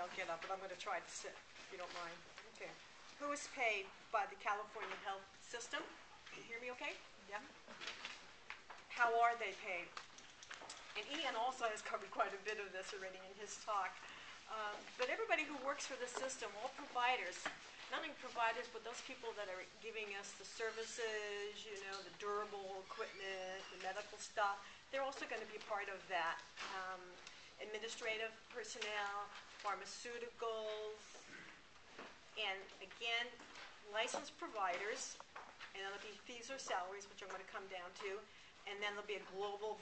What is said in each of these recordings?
I'll get up, but I'm going to try to sit, if you don't mind. Okay. Who is paid by the California health system? Can you hear me okay? Yeah. How are they paid? And Ian also has covered quite a bit of this already in his talk. But everybody who works for the system, all providers, not only providers, but those people that are giving us the services, you know, the durable equipment, the medical stuff, they're also going to be part of that. Administrative personnel, pharmaceuticals, and again, licensed providers, and it'll be fees or salaries, which I'm going to come down to, and then there'll be a global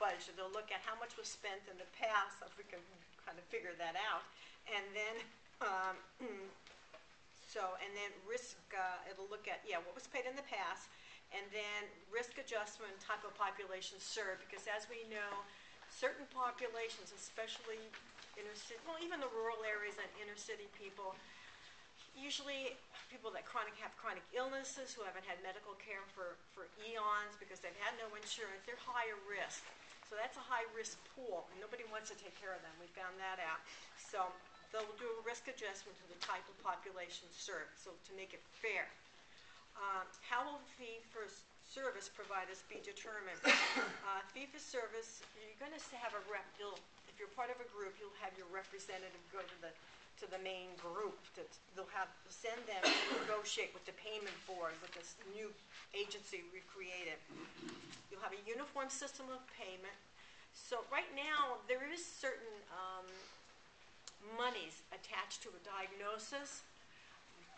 budget. They'll look at how much was spent in the past, if we can kind of figure that out, and then and then risk, it'll look at, what was paid in the past, and then risk adjustment, type of population served, because as we know, certain populations, especially inner city, well, even the rural areas and inner city people, usually people that have chronic illnesses, who haven't had medical care for eons because they've had no insurance, they're higher risk. So that's a high risk pool, and nobody wants to take care of them. We found that out. So they'll do a risk adjustment to the type of population served, so to make it fair. How will the fee for service providers be determined? Fee for service, you're going to have a rep. If you're part of a group, you'll have your representative go to the main group. They'll send them to negotiate with the payment board, with this new agency we've created. You'll have a uniform system of payment. So right now, there is certain monies attached to a diagnosis,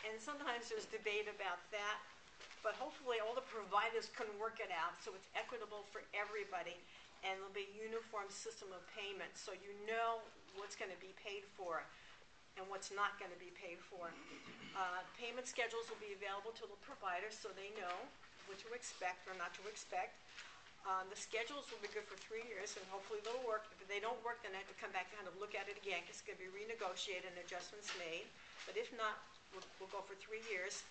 and sometimes there's debate about that, but hopefully all the providers can work it out so it's equitable for everybody, and there'll be a uniform system of payment so you know what's going to be paid for and what's not going to be paid for. Payment schedules will be available to the providers so they know what to expect or not to expect. The schedules will be good for 3 years, and hopefully they'll work. If they don't work, then I have to come back and kind of look at it again, because it's going to be renegotiated and adjustments made. But if not, we'll go for 3 years.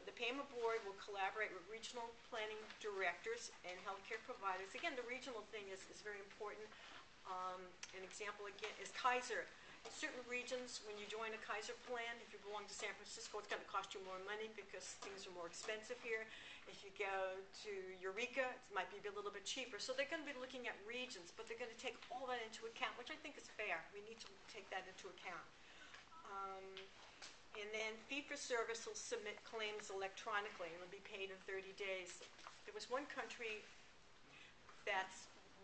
The payment board will collaborate with regional planning directors and healthcare providers. Again, the regional thing is very important. An example, again, is Kaiser. In certain regions, when you join a Kaiser plan, if you belong to San Francisco, it's going to cost you more money because things are more expensive here. If you go to Eureka, it might be a little bit cheaper. So they're going to be looking at regions, but they're going to take all that into account, which I think is fair. We need to take that into account. And then fee-for-service will submit claims electronically, and they'll be paid in 30 days. There was one country that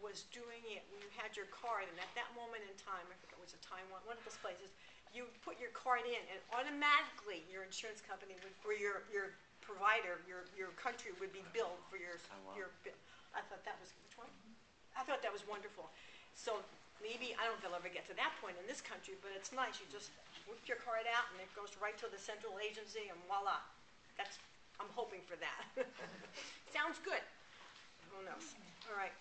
was doing it when you had your card, and at that moment in time, I forget, it was a Taiwan, one of those places, you put your card in, and automatically your insurance company would, or your provider, your country would be billed for your bill. I thought that was, which one? I thought that was wonderful. So maybe, I don't know if they'll ever get to that point in this country, but it's nice. You just whip your card out, and it goes right to the central agency, and voila. I'm hoping for that. Sounds good. Who knows? All right.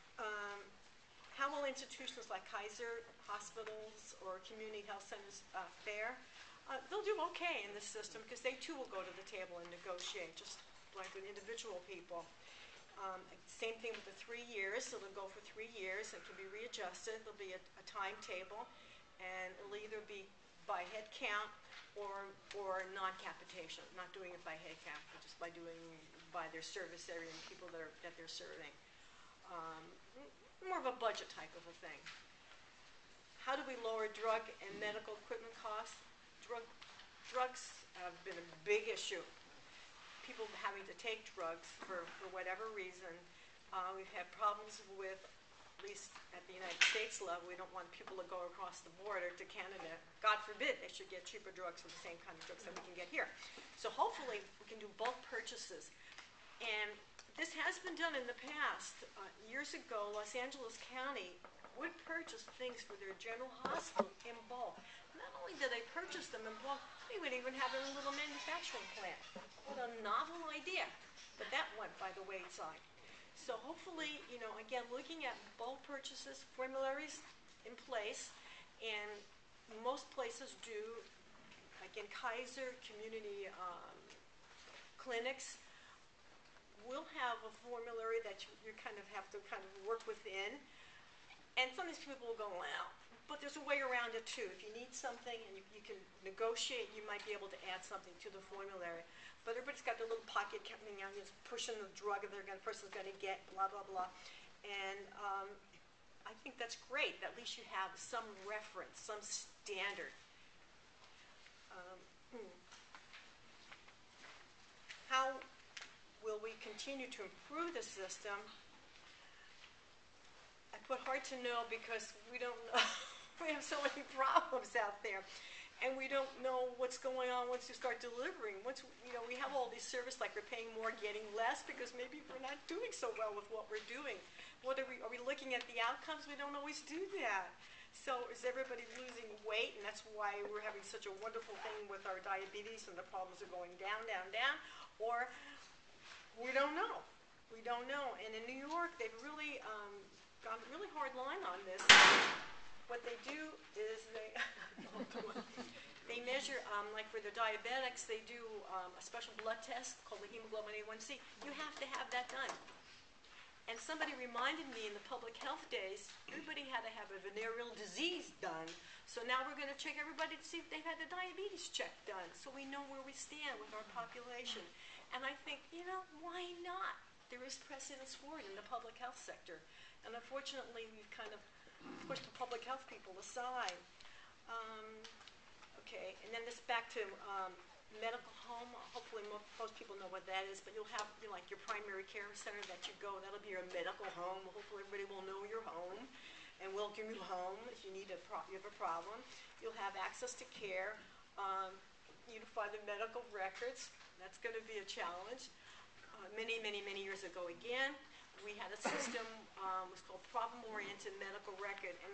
How will institutions like Kaiser, hospitals, or community health centers fare? They'll do okay in this system because they too will go to the table and negotiate, just like with individual people. Same thing with the 3 years. So they'll go for 3 years. It can be readjusted. There'll be a timetable, and it'll either be by head count or non-capitation, not doing it by head count, but just by doing by their service area and people that they're serving. More of a budget type of a thing. How do we lower drug and medical equipment costs? Drugs have been a big issue. People having to take drugs for whatever reason. We've had problems with, at least at the United States level, we don't want people to go across the border to Canada. God forbid they should get cheaper drugs for the same kind of drugs that we can get here. So hopefully we can do bulk purchases. And this has been done in the past. Years ago, Los Angeles County would purchase things for their general hospital in bulk. Not only did they purchase them in bulk, they would even have a little manufacturing plant. What a novel idea. But that went by the wayside. So hopefully, again, looking at bulk purchases, formularies in place, and most places do, like in Kaiser, community clinics, will have a formulary that you kind of have to kind of work within. And some of these people will go, well, But there's a way around it too. If you need something and you can negotiate, you might be able to add something to the formulary. But everybody's got their little pocket coming out, just pushing the drug that the person's going to get, blah, blah, blah. And I think that's great. At least you have some reference, some standard. How will we continue to improve the system? I put hard to know because we don't know. We have so many problems out there. And we don't know what's going on once you start delivering. Once, we have all these services, like we're paying more, getting less, because maybe we're not doing so well with what we're doing. Are we looking at the outcomes? We don't always do that. So is everybody losing weight? And that's why we're having such a wonderful thing with our diabetes and the problems are going down, down, down. Or we don't know. We don't know. And in New York, they've really gone a really hard line on this. What they do is they measure, like for the diabetics, they do a special blood test called the hemoglobin A1C. You have to have that done. And somebody reminded me in the public health days, everybody had to have a venereal disease done. So now we're going to check everybody to see if they've had the diabetes check done, so we know where we stand with our population. And I think, why not? There is precedence for it in the public health sector. And unfortunately, we've kind of pushed the public health people aside. Okay, and then this back to medical home. Hopefully most people know what that is, but you'll have like your primary care center that you go. That'll be your medical home. Hopefully everybody will know your home and welcome you home if you need you have a problem. You'll have access to care. Unify the medical records. That's going to be a challenge. Many, many, many years ago again, we had a system, it was called problem-oriented medical record, and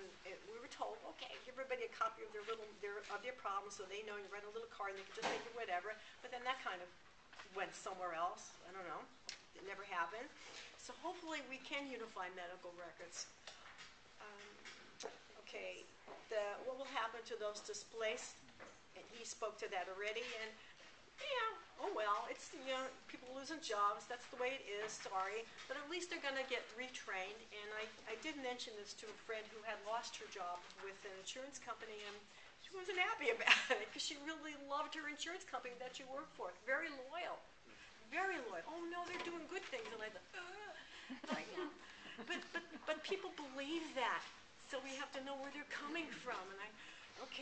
we were told, okay, give everybody a copy of their problems so they know you write a little card and they can just make it whatever. But then that kind of went somewhere else. I don't know. It never happened. So hopefully we can unify medical records. Okay, what will happen to those displaced? And he spoke to that already. And oh well, it's, people losing jobs, that's the way it is, sorry. But at least they're going to get retrained. And I did mention this to a friend who had lost her job with an insurance company, and she wasn't happy about it because she really loved her insurance company that she worked for. Very loyal. Very loyal. Oh no, they're doing good things. And I thought, but people believe that. So we have to know where they're coming from. And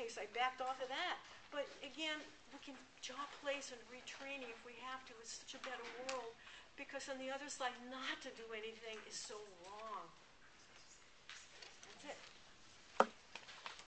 so I backed off of that. But again, we can job place and retraining if we have to. It's such a better world, because on the other side, not to do anything is so wrong.